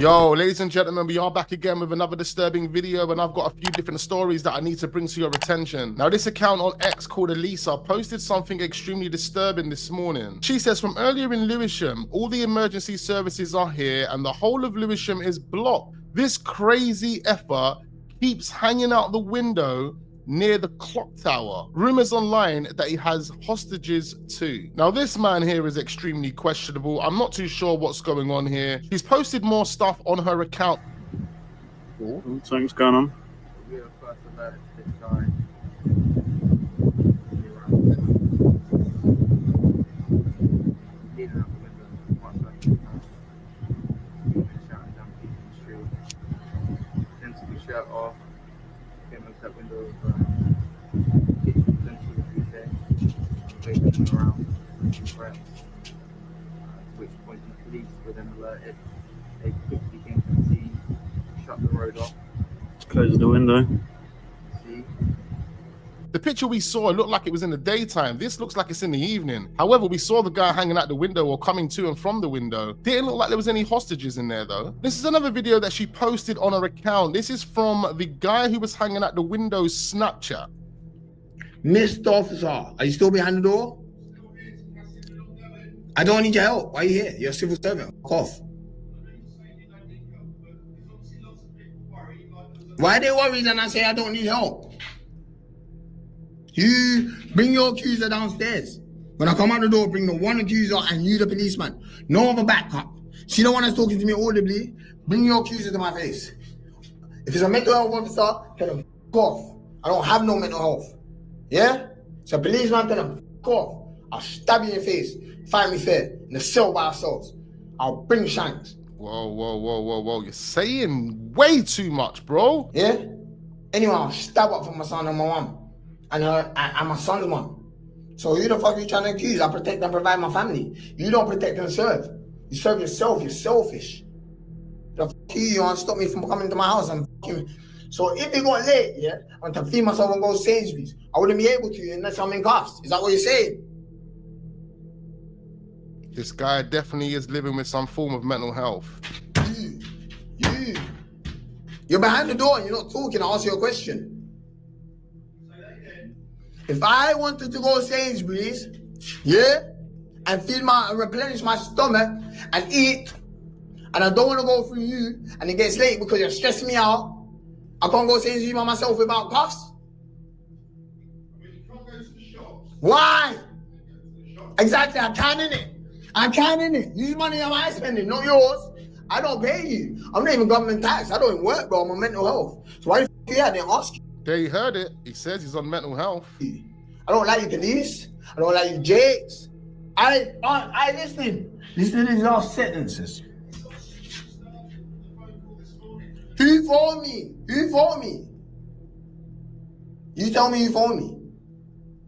Yo, ladies and gentlemen, we are back again with another disturbing video, and I've got a few different stories that I need to bring to your attention. Now, this account on X called Elisa posted something extremely disturbing this morning. She says, from earlier in Lewisham, all the emergency services are here and the whole of Lewisham is blocked. This crazy effer keeps hanging out the window near the clock tower. Rumors online that he has hostages too. Now, this man here is extremely questionable. I'm not too sure what's going on here. She's posted more stuff on her account. Something's going on. We are first alert to this guy. Leaning out the window, watch that. Shouting down people in the street. Then took his shirt off. Came into that window of kitchen potentially to be there. Waving around, threats. At which point the police were then alerted. They quickly came to the scene, shut the road off. Close the window. See? The picture we saw looked like it was in the daytime. This looks like it's in the evening. However, we saw the guy hanging out the window or coming to and from the window. Didn't look like there was any hostages in there though. This is another video that she posted on her account. This is from the guy who was hanging out the window's Snapchat. Mr. Officer, are you still behind the door? I don't need your help. Why are you here? You're a civil servant. Fuck off. Why are they worried and I say I don't need help? You bring your accuser downstairs. When I come out the door, bring the one accuser and you the policeman. No other backup. See the one that's talking to me audibly? Bring your accuser to my face. If it's a mental health officer, tell him f*** off. I don't have no mental health. Yeah? It's a policeman, tell him f*** off. I'll stab you in the face. Find me fair. In the cell by ourselves. I'll bring shanks. Whoa. You're saying way too much, bro. Yeah? Anyway, I'll stab up for my son and my mum. And my son's mum. So who the fuck are you trying to accuse? I protect and provide my family. You don't protect and serve. You serve yourself. You're selfish. The fuck you want to stop me from coming to my house and fucking... So if it got late, yeah, I want to feed myself and go to Sainsbury's. I wouldn't be able to unless I'm in cuffs. Is that what you're saying? This guy definitely is living with some form of mental health. You're behind the door and you're not talking. I'll ask you a question. If I wanted to go to Sainsbury's, yeah, and replenish my stomach and eat, and I don't want to go through you, and it gets late because you're stressing me out, I can't go to Sainsbury's by myself without cuffs? I mean, you can't go to the shops. Why? Exactly, I can, innit? Use money am I spending, not yours. I don't pay you. I'm not even government tax. I don't even work, bro. I'm on mental health. So why the f*** you here? I didn't ask you. There you heard it. He says he's on mental health. I don't like you police. I don't like you jakes. I listen. Listen to these last sentences. Who phoned me? Who phoned me? You tell me who phoned me.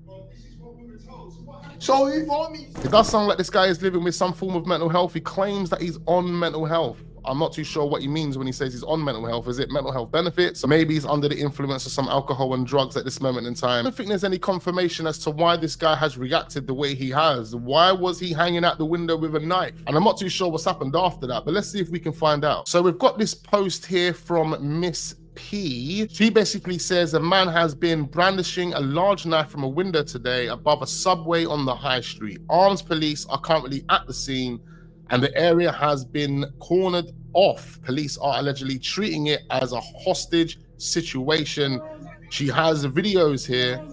Well, this is what we were told. So what happened? So who phoned me? It does sound like this guy is living with some form of mental health. He claims that he's on mental health. I'm not too sure what he means when he says he's on mental health. Is it mental health benefits? Or maybe he's under the influence of some alcohol and drugs at this moment in time. I don't think there's any confirmation as to why this guy has reacted the way he has. Why was he hanging out the window with a knife? And I'm not too sure what's happened after that, but let's see if we can find out. So we've got this post here from Miss P. She basically says a man has been brandishing a large knife from a window today above a subway on the high street. Armed police are currently at the scene and the area has been cornered off. Police are allegedly treating it as a hostage situation. She has videos here.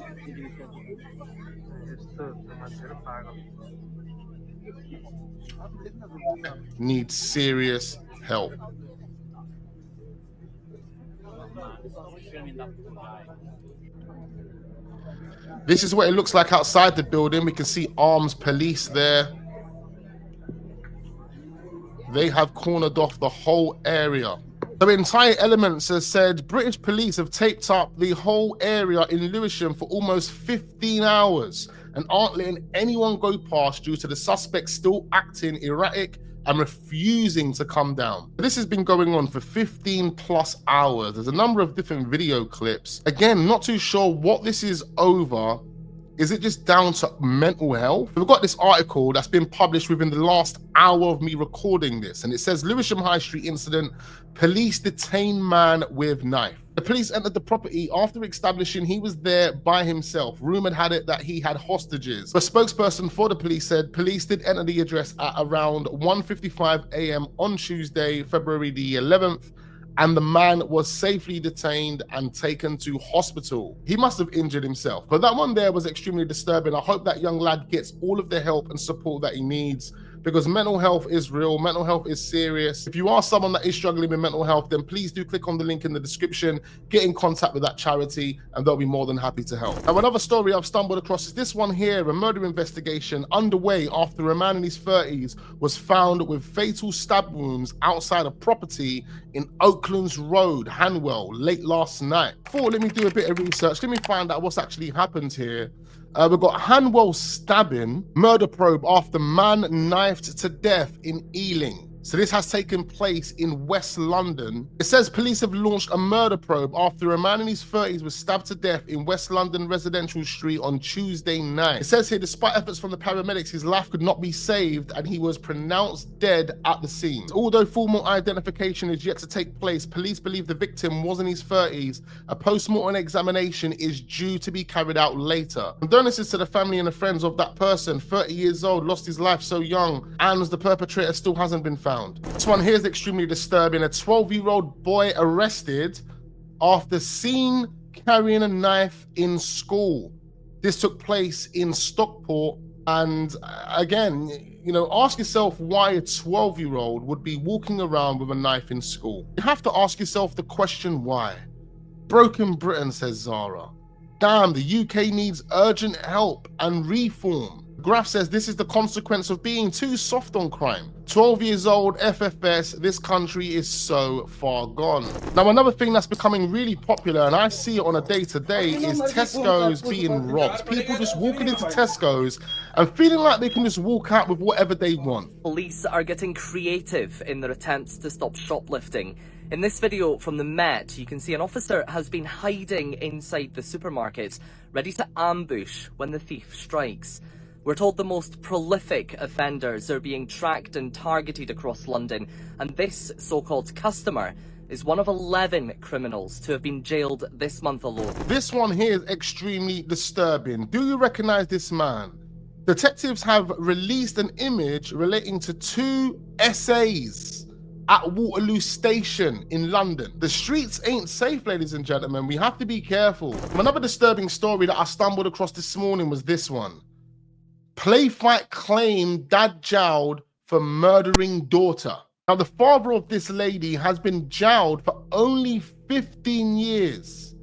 Needs serious help. This is what it looks like outside the building. We can see armed police there. They have cornered off the whole area. The entire Elements has said British police have taped up the whole area in Lewisham for almost 15 hours and aren't letting anyone go past due to the suspects still acting erratic and refusing to come down. This has been going on for 15 plus hours. There's a number of different video clips. Again, not too sure what this is over. Is it just down to mental health? We've got this article that's been published within the last hour of me recording this, and it says Lewisham High Street incident, police detain man with knife. The police entered the property after establishing he was there by himself. Rumored had it that he had hostages. A spokesperson for the police said police did enter the address at around 1:55 a.m. on Tuesday, February the 11th, and the man was safely detained and taken to hospital. He must have injured himself. But that one there was extremely disturbing. I hope that young lad gets all of the help and support that he needs, because mental health is real, mental health is serious. If you are someone that is struggling with mental health, then please do click on the link in the description, get in contact with that charity, and they'll be more than happy to help. Now, another story I've stumbled across is this one here, a murder investigation underway after a man in his 30s was found with fatal stab wounds outside a property in Oaklands Road, Hanwell, late last night. Let me do a bit of research, let me find out what's actually happened here. We've got Hanwell stabbing, murder probe after man knifed to death in Ealing. So this has taken place in West London. It says police have launched a murder probe after a man in his 30s was stabbed to death in West London Residential Street on Tuesday night. It says here, despite efforts from the paramedics, his life could not be saved and he was pronounced dead at the scene. Although formal identification is yet to take place, police believe the victim was in his 30s. A post-mortem examination is due to be carried out later. Condolences to the family and the friends of that person, 30 years old, lost his life so young, and the perpetrator still hasn't been found. This one here is extremely disturbing. A 12-year-old boy arrested after seen carrying a knife in school. This took place in Stockport. And again, you know, ask yourself why a 12-year-old would be walking around with a knife in school. You have to ask yourself the question why. Broken Britain, says Zara. Damn, the UK needs urgent help and reform. Graph says this is the consequence of being too soft on crime. 12 years old, FFS, this country is so far gone. Now, another thing that's becoming really popular, and I see it on a day-to-day, is Tesco's being robbed. People just walking into Tesco's and feeling like they can just walk out with whatever they want. Police are getting creative in their attempts to stop shoplifting. In this video from the Met, you can see an officer has been hiding inside the supermarket, ready to ambush when the thief strikes. We're told the most prolific offenders are being tracked and targeted across London, and this so-called customer is one of 11 criminals to have been jailed this month alone. This one here is extremely disturbing. Do you recognize this man? Detectives have released an image relating to 2 essays at Waterloo Station in London. The streets ain't safe, ladies and gentlemen. We have to be careful. Another disturbing story that I stumbled across this morning was this one. Play fight claim dad jailed for murdering daughter. Now, the father of this lady has been jailed for only 15 years.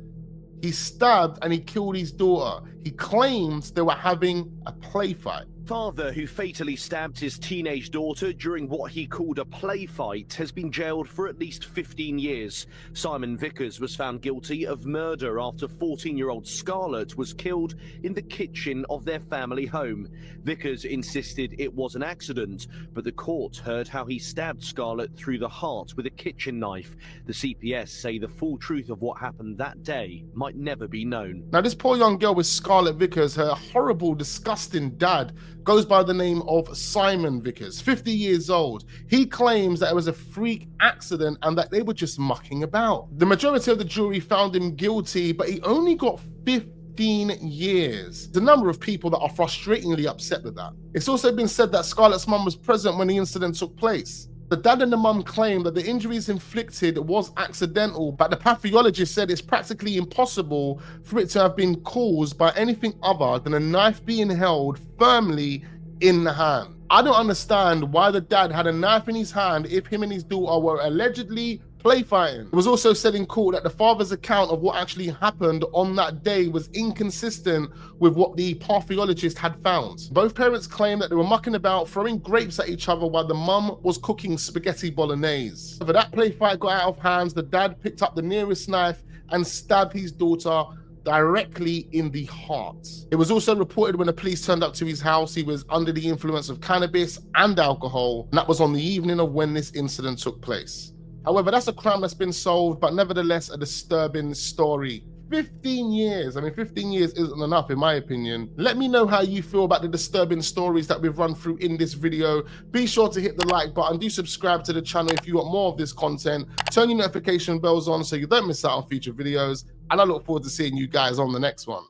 He stabbed and he killed his daughter. He claims they were having a play fight. Father who fatally stabbed his teenage daughter during what he called a play fight has been jailed for at least 15 years. Simon Vickers was found guilty of murder after 14-year-old Scarlett was killed in the kitchen of their family home. Vickers insisted it was an accident, but the court heard how he stabbed Scarlett through the heart with a kitchen knife. The CPS say the full truth of what happened that day might never be known. Now, this poor young girl with Scarlett Vickers, her horrible, disgusting dad, goes by the name of Simon Vickers, 50 years old. He claims that it was a freak accident and that they were just mucking about. The majority of the jury found him guilty, but he only got 15 years. The number of people that are frustratingly upset with that. It's also been said that Scarlett's mum was present when the incident took place. The dad and the mum claim that the injuries inflicted was accidental, but the pathologist said it's practically impossible for it to have been caused by anything other than a knife being held firmly in the hand. I don't understand why the dad had a knife in his hand if him and his daughter were allegedly play fighting. It was also said in court that the father's account of what actually happened on that day was inconsistent with what the pathologist had found. Both parents claimed that they were mucking about, throwing grapes at each other while the mum was cooking spaghetti bolognese. But that play fight got out of hands. The dad picked up the nearest knife and stabbed his daughter directly in the heart. It was also reported when the police turned up to his house, he was under the influence of cannabis and alcohol, and that was on the evening of when this incident took place. However, that's a crime that's been solved, but nevertheless a disturbing story 15 years. I mean, 15 years isn't enough, in my opinion. Let me know how you feel about the disturbing stories that we've run through in this video. Be sure to hit the like button. Do subscribe to the channel if you want more of this content. Turn your notification bells on so you don't miss out on future videos. And I look forward to seeing you guys on the next one.